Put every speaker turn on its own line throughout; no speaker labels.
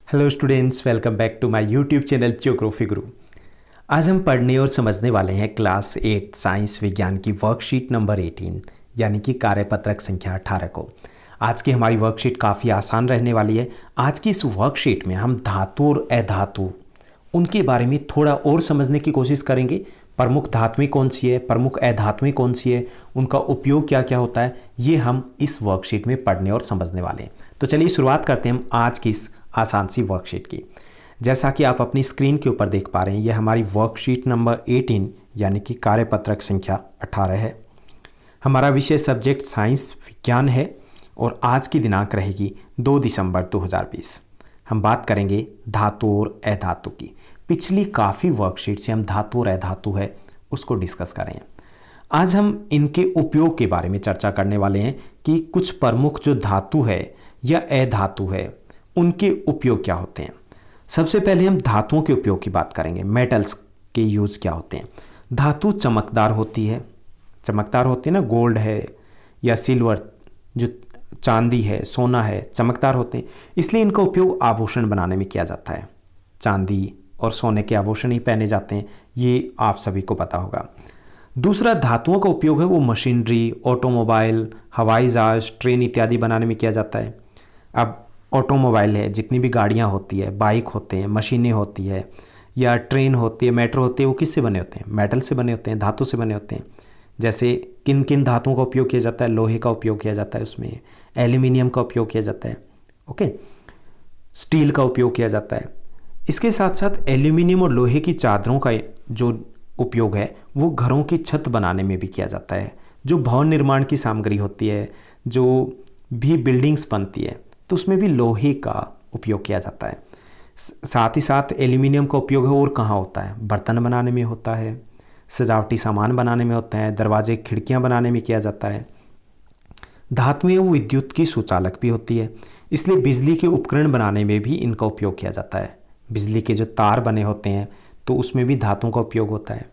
Hello students, welcome back to my YouTube channel Geography Guru. आज हम पढ़ने और समझने वाले हैं क्लास 8 साइंस विज्ञान की वर्कशीट नंबर 18 यानी कि कार्यपत्रक संख्या 18 को। आज की हमारी वर्कशीट काफ़ी आसान रहने वाली है। आज की इस वर्कशीट में हम धातु और अधातु उनके बारे में थोड़ा और समझने की कोशिश करेंगे। प्रमुख धातुएं कौन सी है, प्रमुख अधातुएं कौन सी है, उनका उपयोग क्या क्या होता है, ये हम इस वर्कशीट में पढ़ने और समझने वाले हैं। तो चलिए शुरुआत करते हैं हम आज की इस आसान सी वर्कशीट की। जैसा कि आप अपनी स्क्रीन के ऊपर देख पा रहे हैं, यह हमारी वर्कशीट नंबर 18 यानी कि कार्यपत्रक संख्या 18 है। हमारा विषय सब्जेक्ट साइंस विज्ञान है और आज की दिनांक रहेगी 2 दिसंबर 2020। हम बात करेंगे धातु और अधातु की। पिछली काफ़ी वर्कशीट से हम धातु और अधातु है उसको डिस्कस कर रहे हैं। आज हम इनके उपयोग के बारे में चर्चा करने वाले हैं कि कुछ प्रमुख जो धातु है या अधातु है उनके उपयोग क्या होते हैं। सबसे पहले हम धातुओं के उपयोग की बात करेंगे। मेटल्स के यूज क्या होते हैं। धातु चमकदार होती है, ना, गोल्ड है या सिल्वर, जो चांदी है, सोना है, चमकदार होते हैं, इसलिए इनका उपयोग आभूषण बनाने में किया जाता है। चांदी और सोने के आभूषण ही पहने जाते हैं, ये आप सभी को पता होगा। दूसरा धातुओं का उपयोग है वो मशीनरी, ऑटोमोबाइल, हवाई जहाज, ट्रेन इत्यादि बनाने में किया जाता है। अब ऑटोमोबाइल है, जितनी भी गाड़ियाँ होती है, बाइक होते हैं, मशीनें होती है या ट्रेन होती है, मेट्रो होती है, वो किससे बने होते हैं? मेटल से बने होते हैं, धातु से बने होते हैं। जैसे किन किन धातुओं का उपयोग किया जाता है? लोहे का उपयोग किया जाता है, उसमें एल्यूमिनियम का उपयोग किया जाता है, ओके, स्टील का उपयोग किया जाता है। इसके साथ साथ एल्यूमिनियम और लोहे की चादरों का जो उपयोग है वो घरों की छत बनाने में भी किया जाता है। जो भवन निर्माण की सामग्री होती है, जो भी बिल्डिंग्स बनती है, तो उसमें भी लोहे का उपयोग किया जाता है। साथ ही साथ एल्यूमिनियम का उपयोग है और कहाँ होता है? बर्तन बनाने में होता है, सजावटी सामान बनाने में होता है, दरवाजे खिड़कियाँ बनाने में किया जाता है। धातुएं वो विद्युत की सुचालक भी होती है, इसलिए बिजली के उपकरण बनाने में भी इनका उपयोग किया जाता है। बिजली के जो तार बने होते हैं तो उसमें भी धातुओं का उपयोग होता है।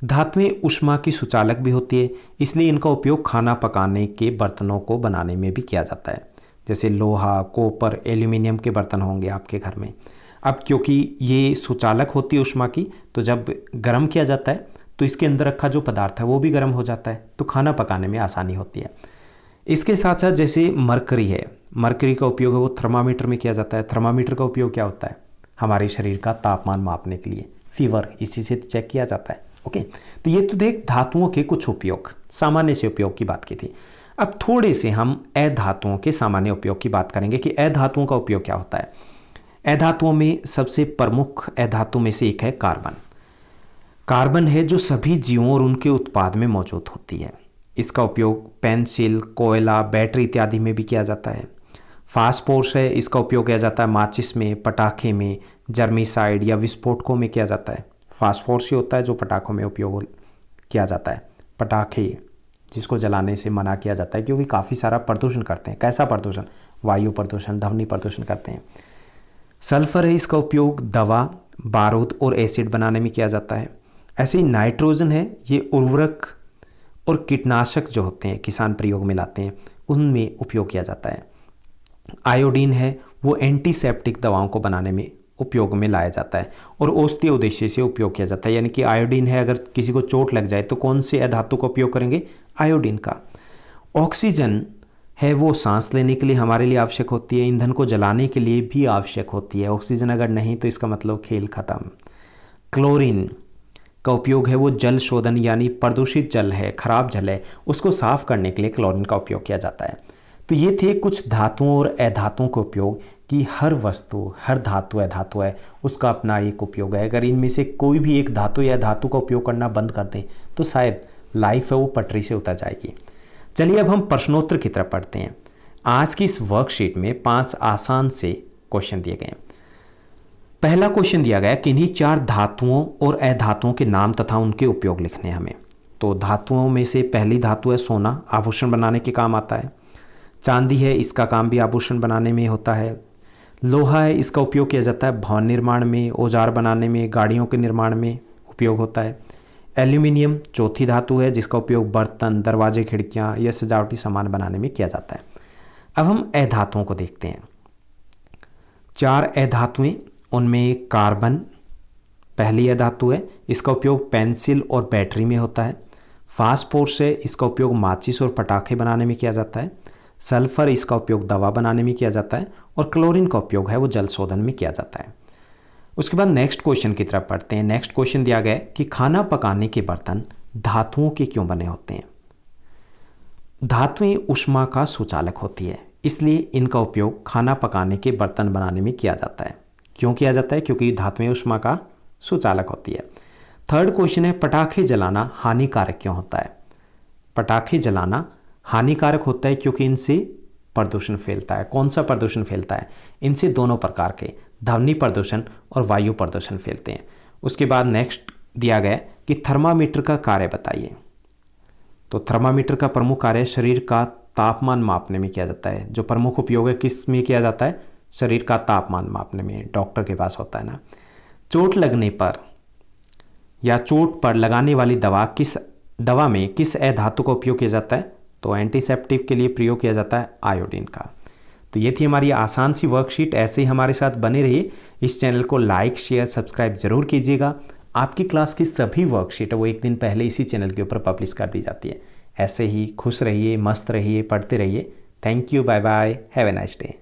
धातुएं ऊष्मा की सुचालक भी होती है, इसलिए इनका उपयोग खाना पकाने के बर्तनों को बनाने में भी किया जाता है। जैसे लोहा, कॉपर, एल्यूमिनियम के बर्तन होंगे आपके घर में। अब क्योंकि ये सुचालक होती है ऊष्मा की, तो जब गर्म किया जाता है तो इसके अंदर रखा जो पदार्थ है वो भी गर्म हो जाता है, तो खाना पकाने में आसानी होती है। इसके साथ साथ जैसे मरकरी है, मरकरी का उपयोग है वो थर्मामीटर में किया जाता है। थर्मामीटर का उपयोग क्या होता है? हमारे शरीर का तापमान मापने के लिए, फीवर, इसी से तो चेक किया जाता है, ओके। तो ये तो देख धातुओं के कुछ उपयोग, सामान्य से उपयोग की बात की थी। अब थोड़े से हम अधातुओं के सामान्य उपयोग की बात करेंगे कि अधातुओं का उपयोग क्या होता है। अधातुओं में सबसे प्रमुख अधातु में से एक है कार्बन। कार्बन है जो सभी जीवों और उनके उत्पाद में मौजूद होती है। इसका उपयोग पेंसिल, कोयला, बैटरी इत्यादि में भी किया जाता है। फास्फोरस है, इसका उपयोग किया जाता है माचिस में, पटाखे में, जर्मिसाइड या विस्फोटकों में किया जाता है। फास्फोरस ही होता है जो पटाखों में उपयोग किया जाता है। पटाखे जिसको जलाने से मना किया जाता है क्योंकि काफ़ी सारा प्रदूषण करते हैं। कैसा प्रदूषण? वायु प्रदूषण, ध्वनि प्रदूषण करते हैं। सल्फर है, इसका उपयोग दवा, बारूद और एसिड बनाने में किया जाता है। ऐसे ही नाइट्रोजन है, ये उर्वरक और कीटनाशक जो होते हैं किसान प्रयोग में लाते हैं उनमें उपयोग किया जाता है। आयोडीन है, वो एंटीसेप्टिक दवाओं को बनाने में उपयोग में लाया जाता है और औषधीय उद्देश्य से उपयोग किया जाता है। यानी कि आयोडीन है, अगर किसी को चोट लग जाए तो कौन से अधातु का उपयोग करेंगे? आयोडीन का। ऑक्सीजन है, वो सांस लेने के लिए हमारे लिए आवश्यक होती है, ईंधन को जलाने के लिए भी आवश्यक होती है। ऑक्सीजन अगर नहीं तो इसका मतलब खेल खत्म। क्लोरीन का उपयोग है वो जल शोधन, यानी प्रदूषित जल है, खराब जल है, उसको साफ करने के लिए क्लोरीन का उपयोग किया जाता है। तो ये थे कुछ धातुओं और अधातुओं का उपयोग कि हर वस्तु, हर धातु अधातु है उसका अपना एक उपयोग है। अगर इनमें से कोई भी एक धातु या धातु का उपयोग करना बंद कर दें तो शायद लाइफ है वो पटरी से उतर जाएगी। चलिए अब हम प्रश्नोत्तर की तरफ पढ़ते हैं। आज की इस वर्कशीट में 5 आसान से क्वेश्चन दिए गए हैं। पहला क्वेश्चन दिया गया कि इन्हीं 4 धातुओं और अधातुओं के नाम तथा उनके उपयोग लिखने हमें। तो धातुओं में से पहली धातु है सोना, आभूषण बनाने के काम आता है। चांदी है, इसका काम भी आभूषण बनाने में होता है। लोहा है, इसका उपयोग किया जाता है भवन निर्माण में, औजार बनाने में, गाड़ियों के निर्माण में उपयोग होता है। एल्यूमिनियम चौथी धातु है जिसका उपयोग बर्तन, दरवाजे, खिड़कियाँ या सजावटी सामान बनाने में किया जाता है। अब हम अधातुओं को देखते हैं। 4 अधातुएं, उनमें कार्बन पहली अधातु है, इसका उपयोग पेंसिल और बैटरी में होता है। फास्फोरस है, इसका उपयोग माचिस और पटाखे बनाने में किया जाता है। सल्फर, इसका उपयोग दवा बनाने में किया जाता है। और क्लोरीन का उपयोग है वो जल शोधन में किया जाता है। उसके बाद नेक्स्ट क्वेश्चन की तरफ पढ़ते हैं। नेक्स्ट क्वेश्चन दिया गया है कि खाना पकाने के बर्तन धातुओं के क्यों बने होते हैं। धातुएं ऊष्मा का सुचालक होती है, इसलिए इनका उपयोग खाना पकाने के बर्तन बनाने में किया जाता है। क्यों किया जाता है? क्योंकि धातुएं ऊष्मा का सुचालक होती है। थर्ड क्वेश्चन है पटाखे जलाना हानिकारक क्यों होता है। पटाखे जलाना हानिकारक होता है क्योंकि इनसे प्रदूषण फैलता है। कौन सा प्रदूषण फैलता है? इनसे दोनों प्रकार के ध्वनि प्रदूषण और वायु प्रदूषण फैलते हैं। उसके बाद नेक्स्ट दिया गया कि थर्मामीटर का कार्य बताइए। तो थर्मामीटर का प्रमुख कार्य शरीर का तापमान मापने में किया जाता है। जो प्रमुख उपयोग है किस में किया जाता है? शरीर का तापमान मापने में, डॉक्टर के पास होता है ना। चोट लगने पर या चोट पर लगाने वाली दवा में किस अधातु का उपयोग किया जाता है? तो एंटीसेप्टिक के लिए प्रयोग किया जाता है आयोडीन का। तो ये थी हमारी आसान सी वर्कशीट। ऐसे ही हमारे साथ बने रहिए। इस चैनल को लाइक शेयर सब्सक्राइब जरूर कीजिएगा। आपकी क्लास की सभी वर्कशीट है वो एक दिन पहले इसी चैनल के ऊपर पब्लिश कर दी जाती है। ऐसे ही खुश रहिए, मस्त रहिए, पढ़ते रहिए। Thank you, bye bye, have a nice day.